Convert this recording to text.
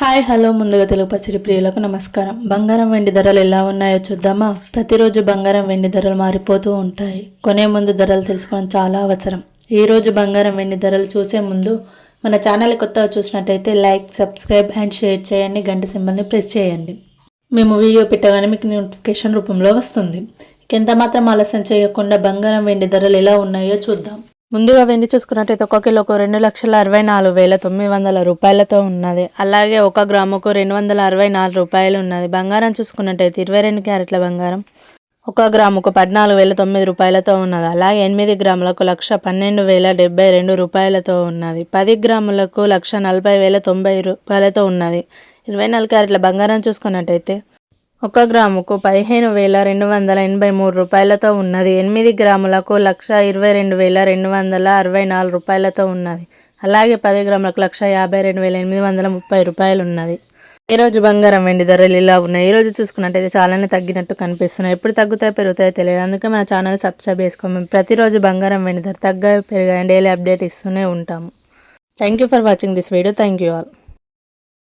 Hi hello ముందుగా తెలుగు పసిడి ప్రియులకు నమస్కారం. బంగారం వెండి ధరలు ఎలా ఉన్నాయో చూద్దామా. ప్రతిరోజు బంగారం వెండి ధరలు మారిపోతూ ఉంటాయి. కొనే ముందు ధరలు తెలుసుకోవడం చాలా అవసరం. ఈ రోజు బంగారం వెండి ధరలు చూసే ముందు మన ఛానల్ కొత్తగా చూసినట్టయితే లైక్, సబ్స్క్రైబ్ అండ్ షేర్ చేయండి. గంట సింబల్ని ప్రెస్ చేయండి. మేము వీడియో పెట్టగానే మీకు నోటిఫికేషన్ రూపంలో వస్తుంది. ఎంత మాత్రం ఆలస్యం చేయకుండా బంగారం వెండి ధరలు ఎలా ఉన్నాయో చూద్దాం. ముందుగా వెండి చూసుకున్నట్టయితే 1 కిలోకు 2,64,900 రూపాయలతో ఉన్నది. అలాగే 1 గ్రాముకు 264 రూపాయలు ఉన్నది. బంగారం చూసుకున్నట్టయితే 22 క్యారెట్ల బంగారం 1 గ్రాముకు 14,009 రూపాయలతో ఉన్నది. అలాగే 8 గ్రాములకు 1,12,072 రూపాయలతో ఉన్నది. 10 గ్రాములకు 1,40,090 రూపాయలతో ఉన్నది. 24 క్యారెట్ల బంగారం చూసుకున్నట్టయితే 1 గ్రాముకు 15,283 రూపాయలతో ఉన్నది. 8 గ్రాములకు 1,22,264 రూపాయలతో ఉన్నది. అలాగే 10 గ్రాములకు 1,52,830 రూపాయలు ఉన్నది. ఈరోజు బంగారం వెండి ధరలు ఇలా ఉన్నాయి. ఈరోజు చూసుకున్నట్టయితే చాలానే తగ్గినట్టు కనిపిస్తున్నాయి. ఎప్పుడు తగ్గుతాయో పెరుగుతాయో తెలియదు. అందుకే మన ఛానల్ సబ్స్క్రైబ్ చేసుకోము. ప్రతిరోజు బంగారం వెండి ధర తగ్గాయి పెరిగాయి డైలీ అప్డేట్ ఇస్తూనే ఉంటాము. Thank you for watching this video. Thank you all.